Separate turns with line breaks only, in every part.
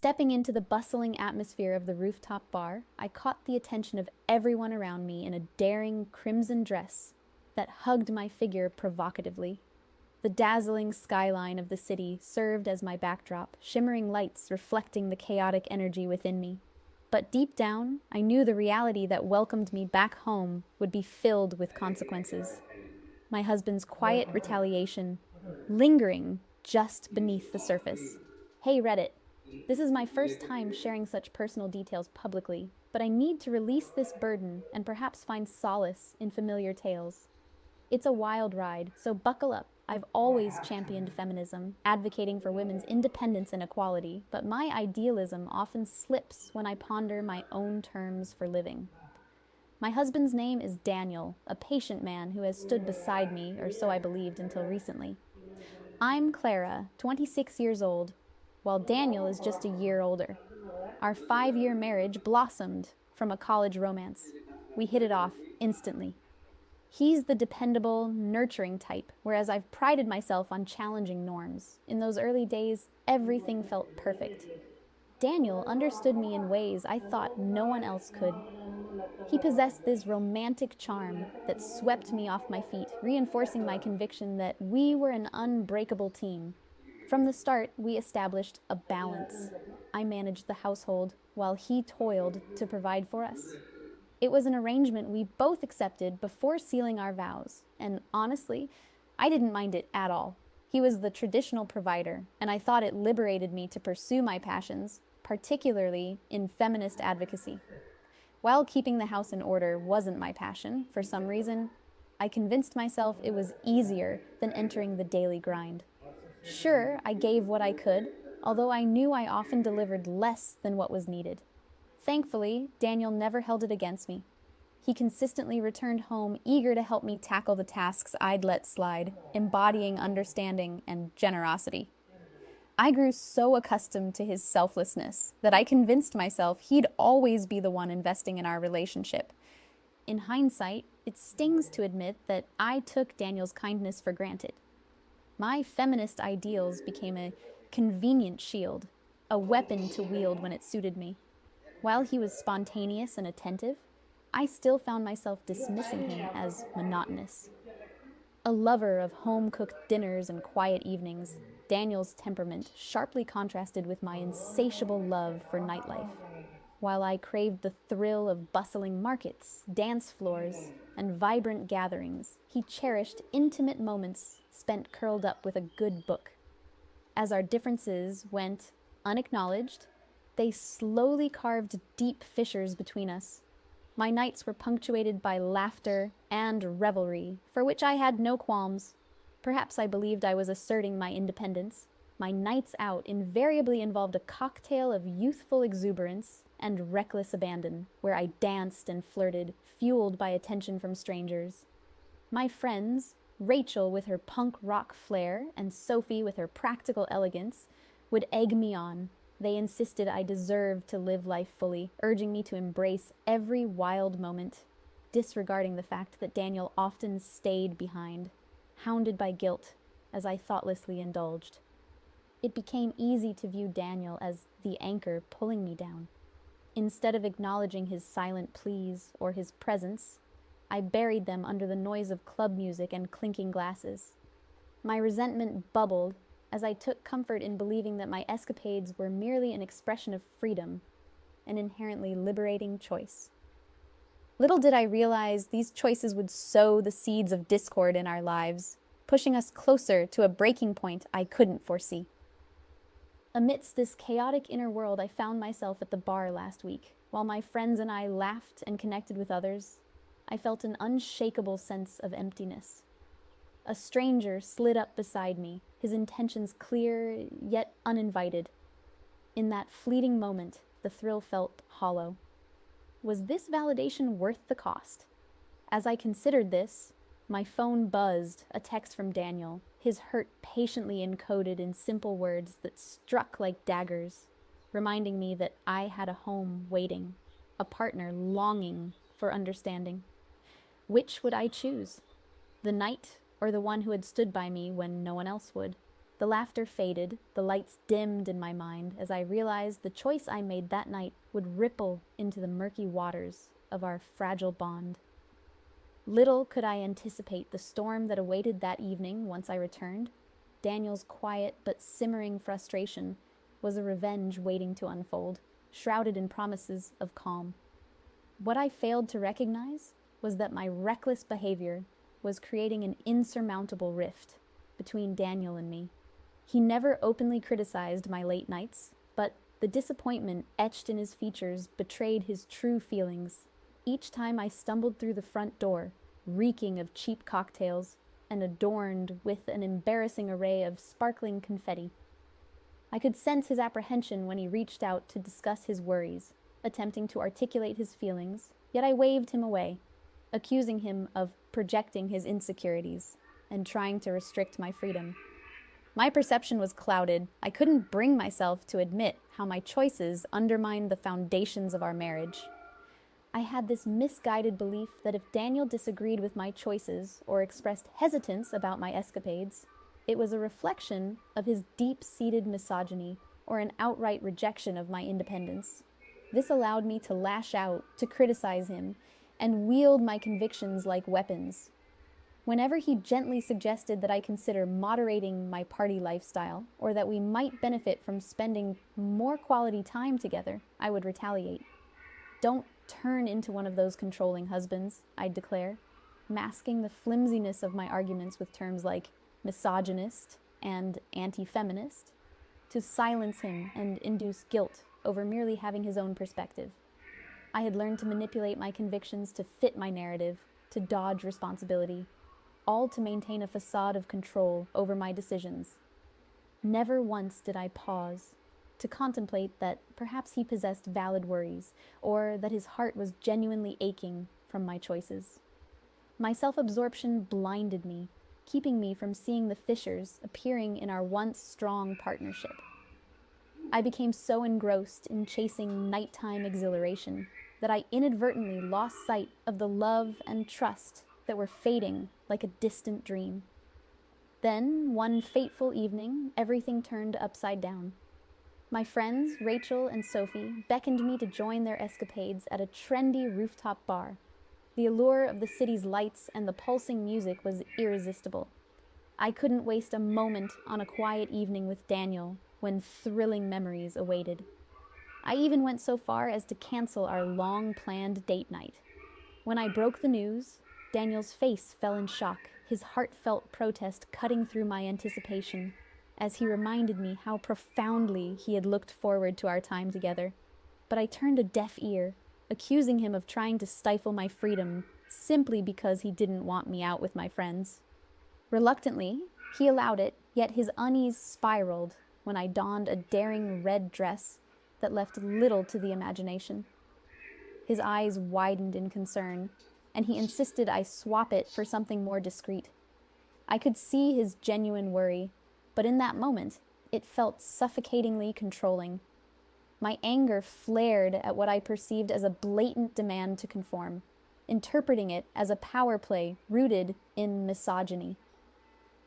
Stepping into the bustling atmosphere of the rooftop bar, I caught the attention of everyone around me in a daring crimson dress that hugged my figure provocatively. The dazzling skyline of the city served as my backdrop, shimmering lights reflecting the chaotic energy within me. But deep down, I knew the reality that welcomed me back home would be filled with consequences. My husband's quiet retaliation lingering just beneath the surface. Hey Reddit, this is my first time sharing such personal details publicly, but I need to release this burden and perhaps find solace in familiar tales. It's a wild ride, so buckle up. I've always championed feminism, advocating for women's independence and equality, but my idealism often slips when I ponder my own terms for living. My husband's name is Daniel, a patient man who has stood beside me, or so I believed until recently. I'm Clara, 26 years old, while Daniel is just a year older. Our 5-year marriage blossomed from a college romance. We hit it off instantly. He's the dependable, nurturing type, whereas I've prided myself on challenging norms. In those early days, everything felt perfect. Daniel understood me in ways I thought no one else could. He possessed this romantic charm that swept me off my feet, reinforcing my conviction that we were an unbreakable team. From the start, we established a balance. I managed the household while he toiled to provide for us. It was an arrangement we both accepted before sealing our vows, and honestly, I didn't mind it at all. He was the traditional provider, and I thought it liberated me to pursue my passions, particularly in feminist advocacy. While keeping the house in order wasn't my passion, for some reason, I convinced myself it was easier than entering the daily grind. Sure, I gave what I could, although I knew I often delivered less than what was needed. Thankfully, Daniel never held it against me. He consistently returned home eager to help me tackle the tasks I'd let slide, embodying understanding and generosity. I grew so accustomed to his selflessness that I convinced myself he'd always be the one investing in our relationship. In hindsight, it stings to admit that I took Daniel's kindness for granted. My feminist ideals became a convenient shield, a weapon to wield when it suited me. While he was spontaneous and attentive, I still found myself dismissing him as monotonous. A lover of home-cooked dinners and quiet evenings, Daniel's temperament sharply contrasted with my insatiable love for nightlife. While I craved the thrill of bustling markets, dance floors, and vibrant gatherings, he cherished intimate moments spent curled up with a good book. As our differences went unacknowledged, they slowly carved deep fissures between us. My nights were punctuated by laughter and revelry, for which I had no qualms. Perhaps I believed I was asserting my independence. My nights out invariably involved a cocktail of youthful exuberance and reckless abandon, where I danced and flirted, fueled by attention from strangers. My friends, Rachel with her punk rock flair and Sophie with her practical elegance, would egg me on. They insisted I deserved to live life fully, urging me to embrace every wild moment, disregarding the fact that Daniel often stayed behind, hounded by guilt as I thoughtlessly indulged. It became easy to view Daniel as the anchor pulling me down. Instead of acknowledging his silent pleas or his presence, I buried them under the noise of club music and clinking glasses. My resentment bubbled as I took comfort in believing that my escapades were merely an expression of freedom, an inherently liberating choice. Little did I realize these choices would sow the seeds of discord in our lives, pushing us closer to a breaking point I couldn't foresee. Amidst this chaotic inner world, I found myself at the bar last week. While my friends and I laughed and connected with others, I felt an unshakable sense of emptiness. A stranger slid up beside me, his intentions clear yet uninvited. In that fleeting moment, the thrill felt hollow. Was this validation worth the cost? As I considered this, my phone buzzed, a text from Daniel, his hurt patiently encoded in simple words that struck like daggers, reminding me that I had a home waiting, a partner longing for understanding. Which would I choose? The knight or the one who had stood by me when no one else would? The laughter faded, the lights dimmed in my mind as I realized the choice I made that night would ripple into the murky waters of our fragile bond. Little could I anticipate the storm that awaited that evening once I returned. Daniel's quiet but simmering frustration was a revenge waiting to unfold, shrouded in promises of calm. What I failed to recognize was that my reckless behavior was creating an insurmountable rift between Daniel and me. He never openly criticized my late nights, but the disappointment etched in his features betrayed his true feelings. Each time I stumbled through the front door, reeking of cheap cocktails and adorned with an embarrassing array of sparkling confetti. I could sense his apprehension when he reached out to discuss his worries, attempting to articulate his feelings, yet I waved him away, accusing him of projecting his insecurities and trying to restrict my freedom. My perception was clouded. I couldn't bring myself to admit how my choices undermined the foundations of our marriage. I had this misguided belief that if Daniel disagreed with my choices or expressed hesitance about my escapades, it was a reflection of his deep-seated misogyny or an outright rejection of my independence. This allowed me to lash out, to criticize him, and wield my convictions like weapons. Whenever he gently suggested that I consider moderating my party lifestyle or that we might benefit from spending more quality time together, I would retaliate. Don't turn into one of those controlling husbands, I'd declare, masking the flimsiness of my arguments with terms like misogynist and anti-feminist, to silence him and induce guilt over merely having his own perspective. I had learned to manipulate my convictions to fit my narrative, to dodge responsibility, all to maintain a facade of control over my decisions. Never once did I pause to contemplate that perhaps he possessed valid worries, or that his heart was genuinely aching from my choices. My self-absorption blinded me, keeping me from seeing the fissures appearing in our once strong partnership. I became so engrossed in chasing nighttime exhilaration that I inadvertently lost sight of the love and trust that were fading like a distant dream. Then, one fateful evening, everything turned upside down. My friends, Rachel and Sophie, beckoned me to join their escapades at a trendy rooftop bar. The allure of the city's lights and the pulsing music was irresistible. I couldn't waste a moment on a quiet evening with Daniel when thrilling memories awaited. I even went so far as to cancel our long-planned date night. When I broke the news, Daniel's face fell in shock, his heartfelt protest cutting through my anticipation, as he reminded me how profoundly he had looked forward to our time together. But I turned a deaf ear, accusing him of trying to stifle my freedom simply because he didn't want me out with my friends. Reluctantly, he allowed it, yet his unease spiraled when I donned a daring red dress that left little to the imagination. His eyes widened in concern, and he insisted I swap it for something more discreet. I could see his genuine worry, but in that moment, it felt suffocatingly controlling. My anger flared at what I perceived as a blatant demand to conform, interpreting it as a power play rooted in misogyny.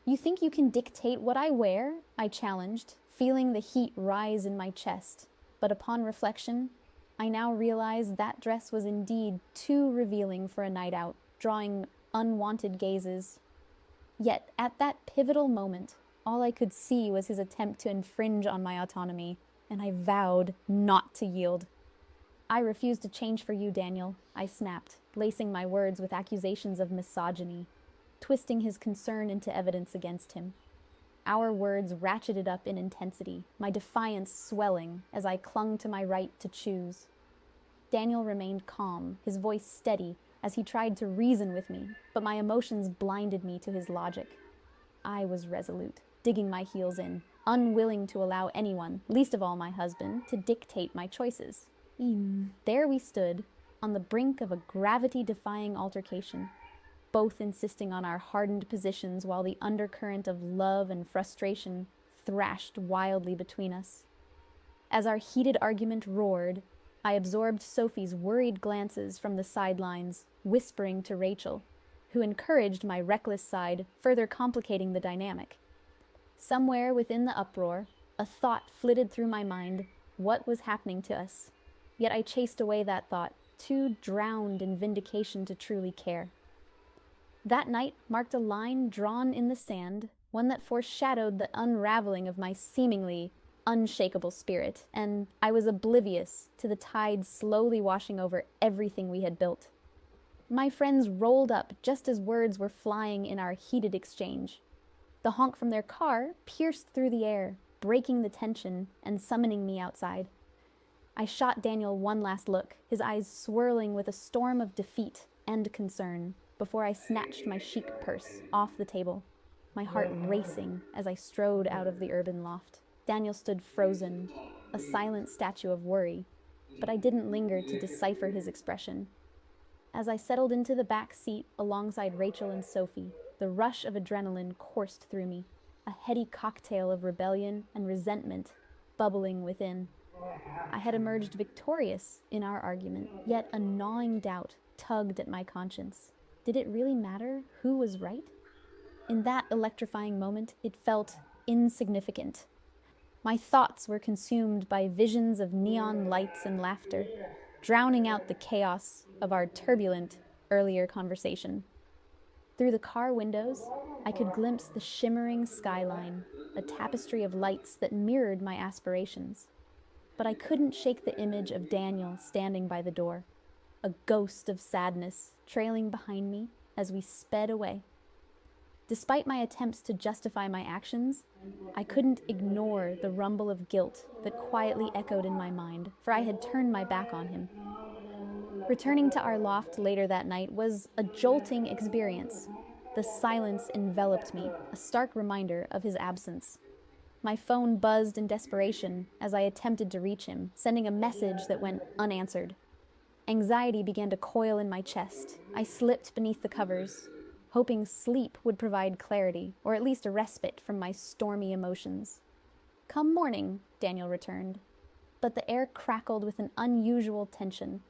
"You think you can dictate what I wear?" I challenged, feeling the heat rise in my chest. But upon reflection, I now realized that dress was indeed too revealing for a night out, drawing unwanted gazes. Yet at that pivotal moment, all I could see was his attempt to infringe on my autonomy, and I vowed not to yield. "I refuse to change for you, Daniel," I snapped, lacing my words with accusations of misogyny, twisting his concern into evidence against him. Our words ratcheted up in intensity, my defiance swelling as I clung to my right to choose. Daniel remained calm, his voice steady, as he tried to reason with me, but my emotions blinded me to his logic. I was resolute, digging my heels in, unwilling to allow anyone, least of all my husband, to dictate my choices. There we stood, on the brink of a gravity-defying altercation, both insisting on our hardened positions while the undercurrent of love and frustration thrashed wildly between us. As our heated argument roared, I absorbed Sophie's worried glances from the sidelines, whispering to Rachel, who encouraged my reckless side, further complicating the dynamic. Somewhere within the uproar, a thought flitted through my mind: what was happening to us? Yet I chased away that thought, too drowned in vindication to truly care. That night marked a line drawn in the sand, one that foreshadowed the unraveling of my seemingly unshakable spirit, and I was oblivious to the tide slowly washing over everything we had built. My friends rolled up just as words were flying in our heated exchange. The honk from their car pierced through the air, breaking the tension and summoning me outside. I shot Daniel one last look, his eyes swirling with a storm of defeat and concern, before I snatched my chic purse off the table, my heart racing as I strode out of the urban loft. Daniel stood frozen, a silent statue of worry, but I didn't linger to decipher his expression. As I settled into the back seat alongside Rachel and Sophie, the rush of adrenaline coursed through me, a heady cocktail of rebellion and resentment bubbling within. I had emerged victorious in our argument, yet a gnawing doubt tugged at my conscience. Did it really matter who was right? In that electrifying moment, it felt insignificant. My thoughts were consumed by visions of neon lights and laughter, drowning out the chaos of our turbulent earlier conversation. Through the car windows, I could glimpse the shimmering skyline, a tapestry of lights that mirrored my aspirations. But I couldn't shake the image of Daniel standing by the door, a ghost of sadness trailing behind me as we sped away. Despite my attempts to justify my actions, I couldn't ignore the rumble of guilt that quietly echoed in my mind, for I had turned my back on him. Returning to our loft later that night was a jolting experience. The silence enveloped me, a stark reminder of his absence. My phone buzzed in desperation as I attempted to reach him, sending a message that went unanswered. Anxiety began to coil in my chest. I slipped beneath the covers, hoping sleep would provide clarity, or at least a respite from my stormy emotions. "Come morning," Daniel returned. But the air crackled with an unusual tension.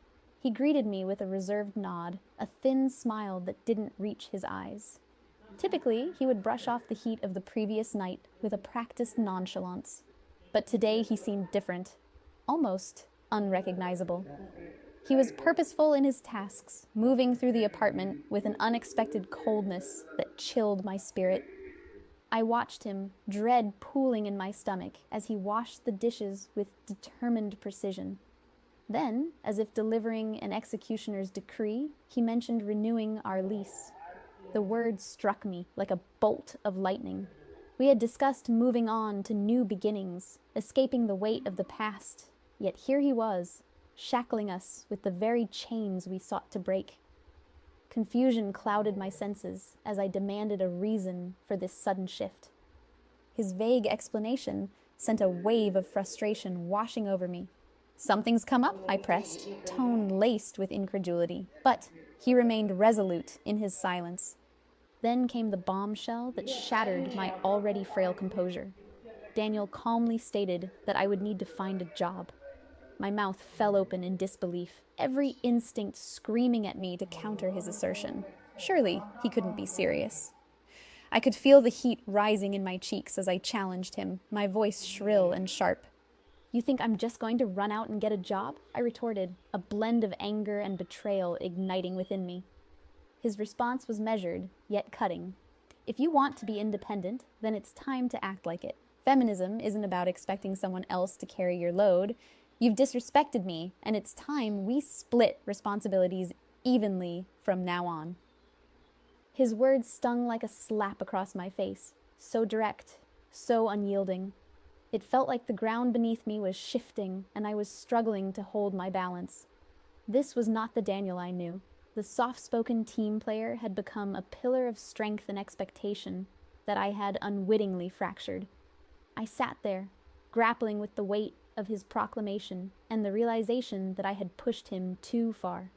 He greeted me with a reserved nod, a thin smile that didn't reach his eyes. Typically, he would brush off the heat of the previous night with a practiced nonchalance. But today he seemed different, almost unrecognizable. He was purposeful in his tasks, moving through the apartment with an unexpected coldness that chilled my spirit. I watched him, dread pooling in my stomach, as he washed the dishes with determined precision. Then, as if delivering an executioner's decree, he mentioned renewing our lease. The word struck me like a bolt of lightning. We had discussed moving on to new beginnings, escaping the weight of the past, yet here he was, shackling us with the very chains we sought to break. Confusion clouded my senses as I demanded a reason for this sudden shift. His vague explanation sent a wave of frustration washing over me. "Something's come up," I pressed, tone laced with incredulity, but he remained resolute in his silence. Then came the bombshell that shattered my already frail composure. Daniel calmly stated that I would need to find a job. My mouth fell open in disbelief, every instinct screaming at me to counter his assertion. Surely he couldn't be serious. I could feel the heat rising in my cheeks as I challenged him, my voice shrill and sharp. "You think I'm just going to run out and get a job?" I retorted, a blend of anger and betrayal igniting within me. His response was measured, yet cutting. "If you want to be independent, then it's time to act like it. Feminism isn't about expecting someone else to carry your load. You've disrespected me, and it's time we split responsibilities evenly from now on." His words stung like a slap across my face, so direct, so unyielding. It felt like the ground beneath me was shifting, and I was struggling to hold my balance. This was not the Daniel I knew. The soft-spoken team player had become a pillar of strength and expectation that I had unwittingly fractured. I sat there, grappling with the weight of his proclamation and the realization that I had pushed him too far.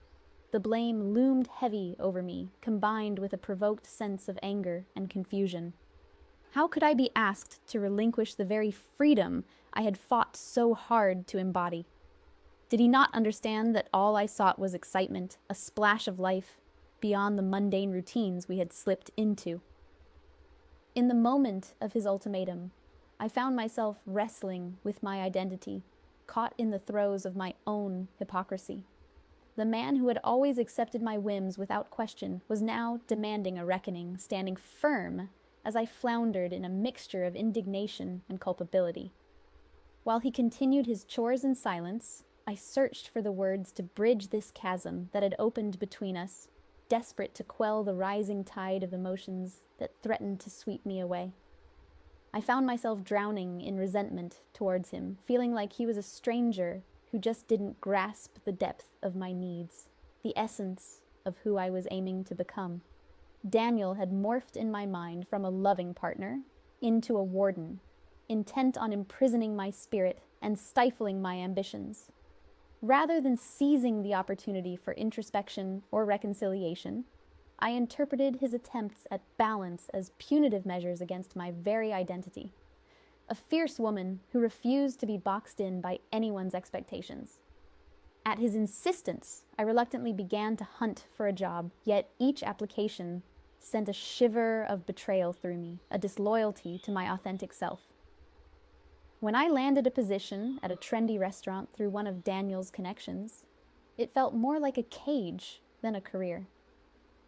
The blame loomed heavy over me, combined with a provoked sense of anger and confusion. How could I be asked to relinquish the very freedom I had fought so hard to embody? Did he not understand that all I sought was excitement, a splash of life, beyond the mundane routines we had slipped into? In the moment of his ultimatum, I found myself wrestling with my identity, caught in the throes of my own hypocrisy. The man who had always accepted my whims without question was now demanding a reckoning, standing firm as I floundered in a mixture of indignation and culpability. While he continued his chores in silence, I searched for the words to bridge this chasm that had opened between us, desperate to quell the rising tide of emotions that threatened to sweep me away. I found myself drowning in resentment towards him, feeling like he was a stranger who just didn't grasp the depth of my needs, the essence of who I was aiming to become. Daniel had morphed in my mind from a loving partner into a warden, intent on imprisoning my spirit and stifling my ambitions. Rather than seizing the opportunity for introspection or reconciliation, I interpreted his attempts at balance as punitive measures against my very identity. A fierce woman who refused to be boxed in by anyone's expectations. At his insistence, I reluctantly began to hunt for a job, yet each application sent a shiver of betrayal through me, a disloyalty to my authentic self. When I landed a position at a trendy restaurant through one of Daniel's connections, it felt more like a cage than a career.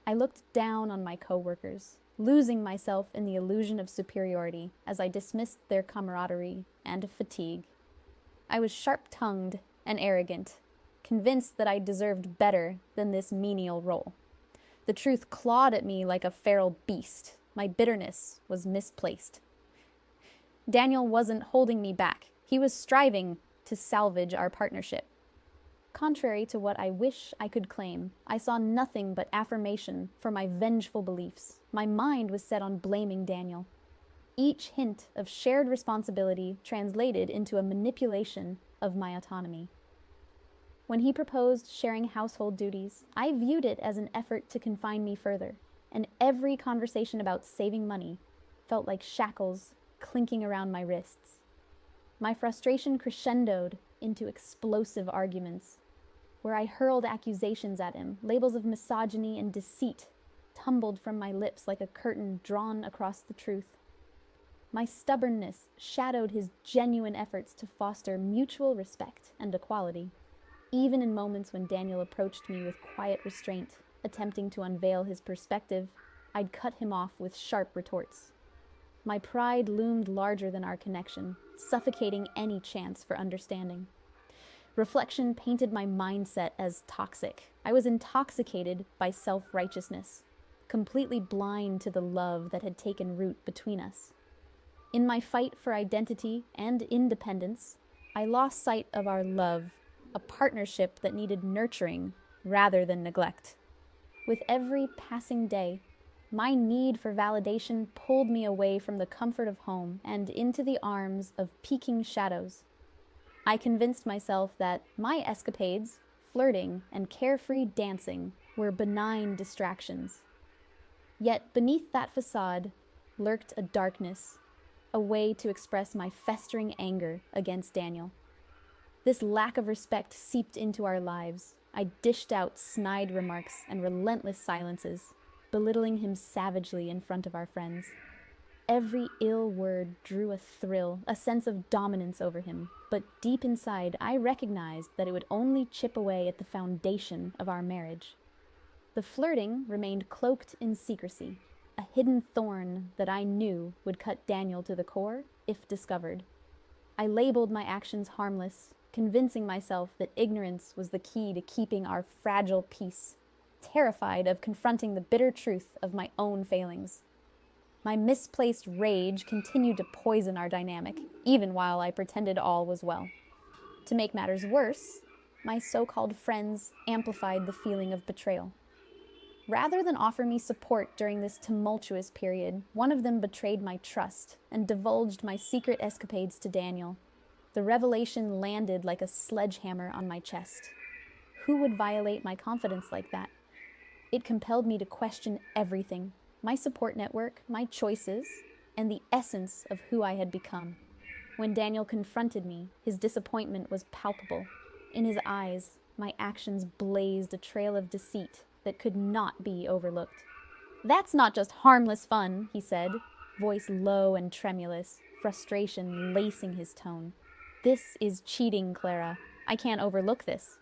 I looked down on my coworkers, losing myself in the illusion of superiority as I dismissed their camaraderie and fatigue. I was sharp-tongued and arrogant, convinced that I deserved better than this menial role. The truth clawed at me like a feral beast. My bitterness was misplaced. Daniel wasn't holding me back. He was striving to salvage our partnership. Contrary to what I wish I could claim, I saw nothing but affirmation for my vengeful beliefs. My mind was set on blaming Daniel. Each hint of shared responsibility translated into a manipulation of my autonomy. When he proposed sharing household duties, I viewed it as an effort to confine me further, and every conversation about saving money felt like shackles clinking around my wrists. My frustration crescendoed into explosive arguments, where I hurled accusations at him. Labels of misogyny and deceit tumbled from my lips like a curtain drawn across the truth. My stubbornness shadowed his genuine efforts to foster mutual respect and equality, even in moments when Daniel approached me with quiet restraint, attempting to unveil his perspective. I'd cut him off with sharp retorts. My pride loomed larger than our connection, suffocating any chance for understanding. Reflection painted my mindset as toxic. I was intoxicated by self-righteousness, completely blind to the love that had taken root between us. In my fight for identity and independence, I lost sight of our love, a partnership that needed nurturing rather than neglect. With every passing day, my need for validation pulled me away from the comfort of home and into the arms of peeking shadows. I convinced myself that my escapades, flirting, and carefree dancing were benign distractions. Yet beneath that facade lurked a darkness, a way to express my festering anger against Daniel. This lack of respect seeped into our lives. I dished out snide remarks and relentless silences, belittling him savagely in front of our friends. Every ill word drew a thrill, a sense of dominance over him, but deep inside I recognized that it would only chip away at the foundation of our marriage. The flirting remained cloaked in secrecy, a hidden thorn that I knew would cut Daniel to the core if discovered. I labeled my actions harmless, convincing myself that ignorance was the key to keeping our fragile peace, terrified of confronting the bitter truth of my own failings. My misplaced rage continued to poison our dynamic, even while I pretended all was well. To make matters worse, my so-called friends amplified the feeling of betrayal. Rather than offer me support during this tumultuous period, one of them betrayed my trust and divulged my secret escapades to Daniel. The revelation landed like a sledgehammer on my chest. Who would violate my confidence like that? It compelled me to question everything, my support network, my choices, and the essence of who I had become. When Daniel confronted me, his disappointment was palpable. In his eyes, my actions blazed a trail of deceit that could not be overlooked. "That's not just harmless fun," he said. voice low and tremulous, frustration lacing his tone. "This is cheating, Clara. I can't overlook this."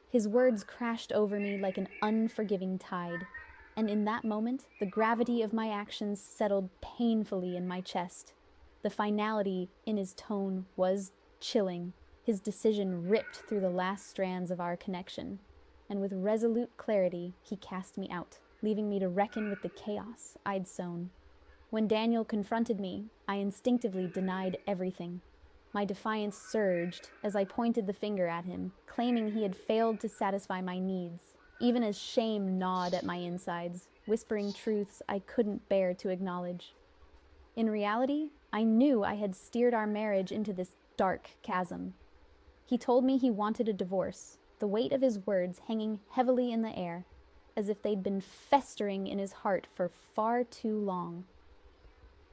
His words crashed over me like an unforgiving tide, and in that moment, the gravity of my actions settled painfully in my chest. The finality in his tone was chilling. His decision ripped through the last strands of our connection, and with resolute clarity, he cast me out, leaving me to reckon with the chaos I'd sown. When Daniel confronted me, I instinctively denied everything. My defiance surged as I pointed the finger at him, claiming he had failed to satisfy my needs, even as shame gnawed at my insides, whispering truths I couldn't bear to acknowledge. In reality, I knew I had steered our marriage into this dark chasm. He told me he wanted a divorce, the weight of his words hanging heavily in the air, as if they'd been festering in his heart for far too long.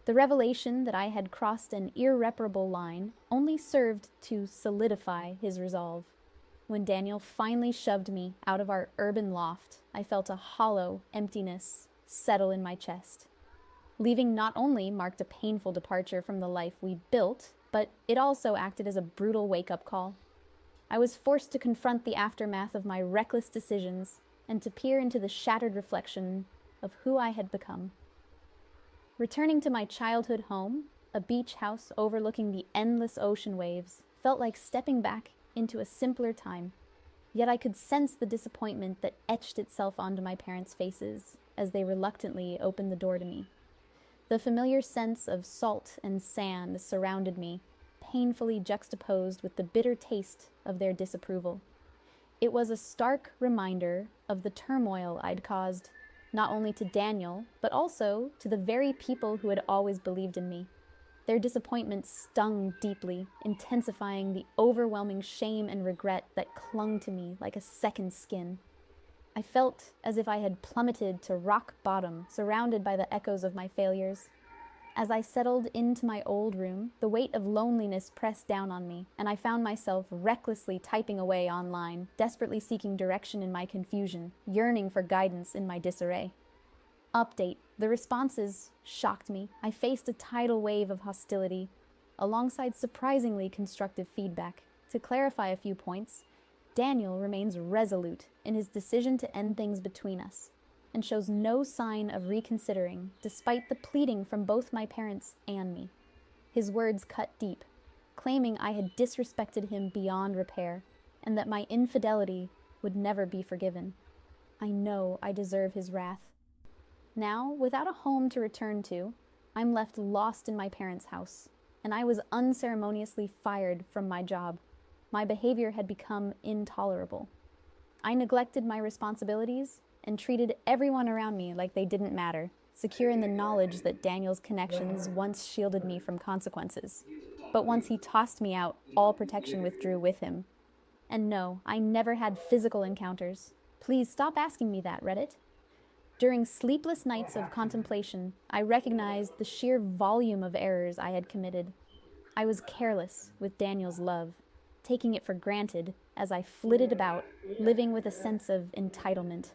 The revelation that I had crossed an irreparable line only served to solidify his resolve. When Daniel finally shoved me out of our urban loft, I felt a hollow emptiness settle in my chest. Leaving not only marked a painful departure from the life we built, but it also acted as a brutal wake-up call. I was forced to confront the aftermath of my reckless decisions and to peer into the shattered reflection of who I had become. Returning to my childhood home, a beach house overlooking the endless ocean waves, felt like stepping back into a simpler time. Yet I could sense the disappointment that etched itself onto my parents' faces as they reluctantly opened the door to me. The familiar sense of salt and sand surrounded me, painfully juxtaposed with the bitter taste of their disapproval. It was a stark reminder of the turmoil I'd caused, not only to Daniel, but also to the very people who had always believed in me. Their disappointment stung deeply, intensifying the overwhelming shame and regret that clung to me like a second skin. I felt as if I had plummeted to rock bottom, surrounded by the echoes of my failures. As I settled into my old room, the weight of loneliness pressed down on me, and I found myself recklessly typing away online, desperately seeking direction in my confusion, yearning for guidance in my disarray. Update. The responses shocked me. I faced a tidal wave of hostility, alongside surprisingly constructive feedback. To clarify a few points, Daniel remains resolute in his decision to end things between us, and shows no sign of reconsidering, despite the pleading from both my parents and me. His words cut deep, claiming I had disrespected him beyond repair, and that my infidelity would never be forgiven. I know I deserve his wrath. Now, without a home to return to, I'm left lost in my parents' house, and I was unceremoniously fired from my job. My behavior had become intolerable. I neglected my responsibilities and treated everyone around me like they didn't matter, secure in the knowledge that Daniel's connections once shielded me from consequences. But once he tossed me out, all protection withdrew with him. And no, I never had physical encounters. Please stop asking me that, Reddit. During sleepless nights of contemplation, I recognized the sheer volume of errors I had committed. I was careless with Daniel's love, taking it for granted as I flitted about, living with a sense of entitlement.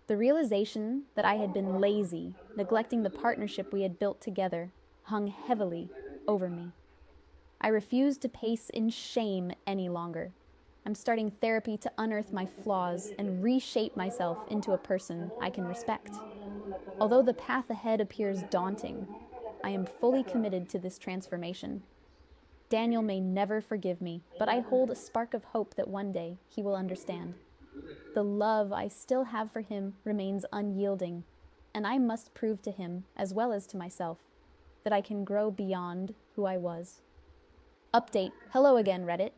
The realization that I had been lazy, neglecting the partnership we had built together, hung heavily over me. I refused to pace in shame any longer. I'm starting therapy to unearth my flaws and reshape myself into a person I can respect. Although the path ahead appears daunting, I am fully committed to this transformation. Daniel may never forgive me, but I hold a spark of hope that one day he will understand. The love I still have for him remains unyielding, and I must prove to him, as well as to myself, that I can grow beyond who I was. Update. Hello again, Reddit.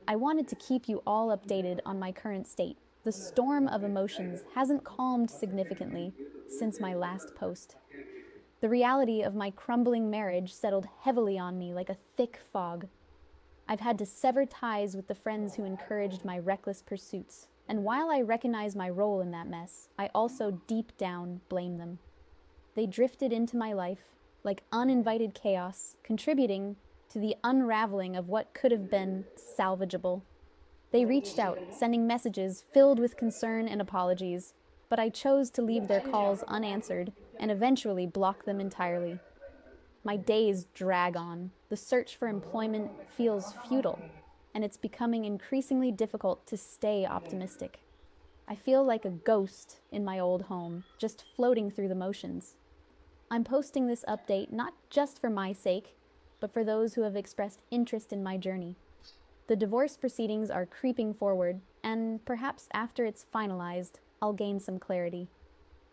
I wanted to keep you all updated on my current state. The storm of emotions hasn't calmed significantly since my last post. The reality of my crumbling marriage settled heavily on me like a thick fog. I've had to sever ties with the friends who encouraged my reckless pursuits, and while I recognize my role in that mess, I also deep down blame them. They drifted into my life like uninvited chaos, contributing to the unraveling of what could have been salvageable. They reached out, sending messages filled with concern and apologies, but I chose to leave their calls unanswered and eventually block them entirely. My days drag on. The search for employment feels futile, and it's becoming increasingly difficult to stay optimistic. I feel like a ghost in my old home, just floating through the motions. I'm posting this update not just for my sake, but for those who have expressed interest in my journey. The divorce proceedings are creeping forward, and perhaps after it's finalized, I'll gain some clarity.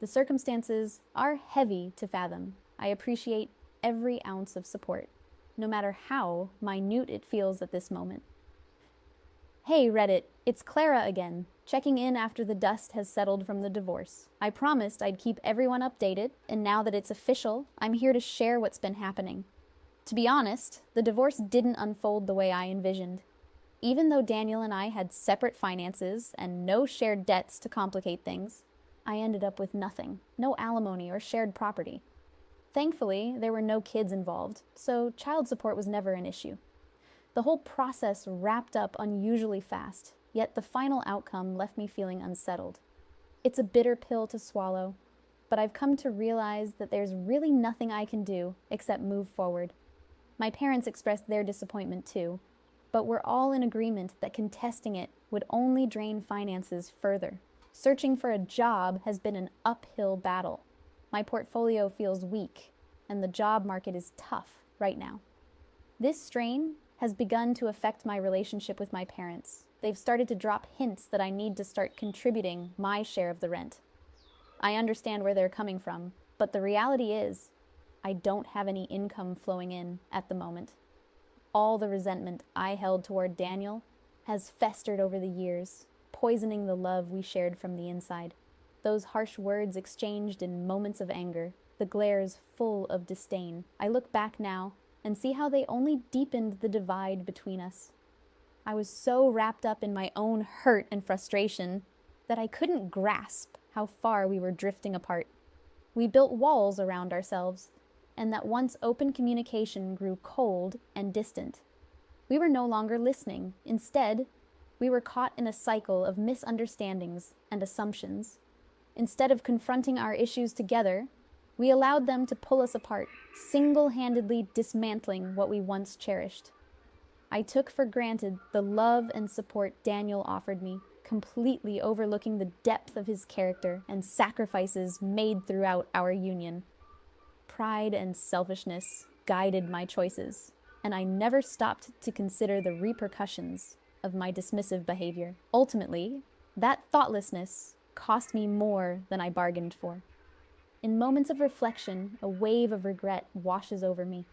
The circumstances are heavy to fathom. I appreciate every ounce of support, no matter how minute it feels at this moment. Hey Reddit, it's Clara again, checking in after the dust has settled from the divorce. I promised I'd keep everyone updated, and now that it's official, I'm here to share what's been happening. To be honest, the divorce didn't unfold the way I envisioned. Even though Daniel and I had separate finances and no shared debts to complicate things, I ended up with nothing, no alimony or shared property. Thankfully, there were no kids involved, so child support was never an issue. The whole process wrapped up unusually fast, yet the final outcome left me feeling unsettled. It's a bitter pill to swallow, but I've come to realize that there's really nothing I can do except move forward. My parents expressed their disappointment too, but we're all in agreement that contesting it would only drain finances further. Searching for a job has been an uphill battle. My portfolio feels weak, and the job market is tough right now. This strain has begun to affect my relationship with my parents. They've started to drop hints that I need to start contributing my share of the rent. I understand where they're coming from, but the reality is, I don't have any income flowing in at the moment. All the resentment I held toward Daniel has festered over the years, poisoning the love we shared from the inside. Those harsh words exchanged in moments of anger, the glares full of disdain. I look back now and see how they only deepened the divide between us. I was so wrapped up in my own hurt and frustration that I couldn't grasp how far we were drifting apart. We built walls around ourselves, and that once open communication grew cold and distant. We were no longer listening. Instead, we were caught in a cycle of misunderstandings and assumptions. Instead of confronting our issues together, we allowed them to pull us apart, single-handedly dismantling what we once cherished. I took for granted the love and support Daniel offered me, completely overlooking the depth of his character and sacrifices made throughout our union. Pride and selfishness guided my choices, and I never stopped to consider the repercussions of my dismissive behavior. Ultimately, that thoughtlessness cost me more than I bargained for. In moments of reflection, a wave of regret washes over me.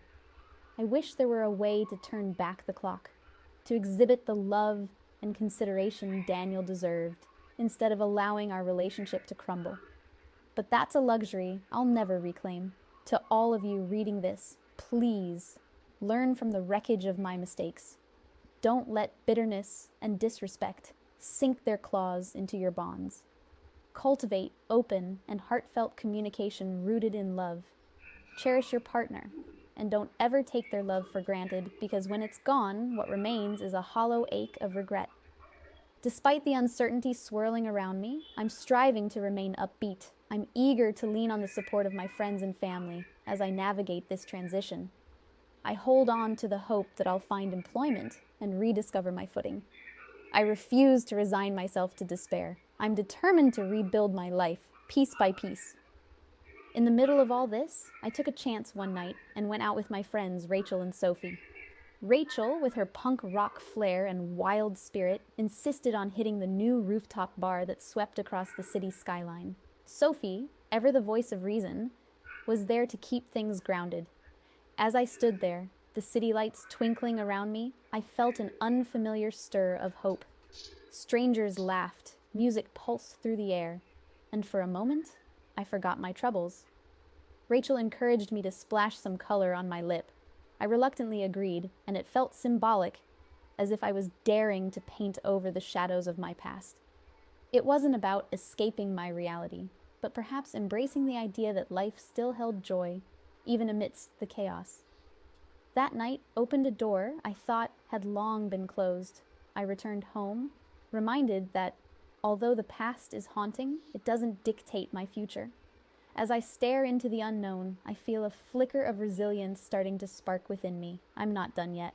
I wish there were a way to turn back the clock, to exhibit the love and consideration Daniel deserved, instead of allowing our relationship to crumble. But that's a luxury I'll never reclaim. To all of you reading this, please learn from the wreckage of my mistakes. Don't let bitterness and disrespect sink their claws into your bonds. Cultivate open and heartfelt communication rooted in love. Cherish your partner, and don't ever take their love for granted, because when it's gone, what remains is a hollow ache of regret. Despite the uncertainty swirling around me, I'm striving to remain upbeat. I'm eager to lean on the support of my friends and family as I navigate this transition. I hold on to the hope that I'll find employment and rediscover my footing. I refuse to resign myself to despair. I'm determined to rebuild my life, piece by piece. In the middle of all this, I took a chance one night and went out with my friends Rachel and Sophie. Rachel, with her punk rock flair and wild spirit, insisted on hitting the new rooftop bar that swept across the city skyline. Sophie, ever the voice of reason, was there to keep things grounded. As I stood there, the city lights twinkling around me, I felt an unfamiliar stir of hope. Strangers laughed, music pulsed through the air, and for a moment, I forgot my troubles. Rachel encouraged me to splash some color on my lip. I reluctantly agreed, and it felt symbolic, as if I was daring to paint over the shadows of my past. It wasn't about escaping my reality, but perhaps embracing the idea that life still held joy, even amidst the chaos. That night opened a door I thought had long been closed. I returned home, reminded that although the past is haunting, it doesn't dictate my future. As I stare into the unknown, I feel a flicker of resilience starting to spark within me. I'm not done yet.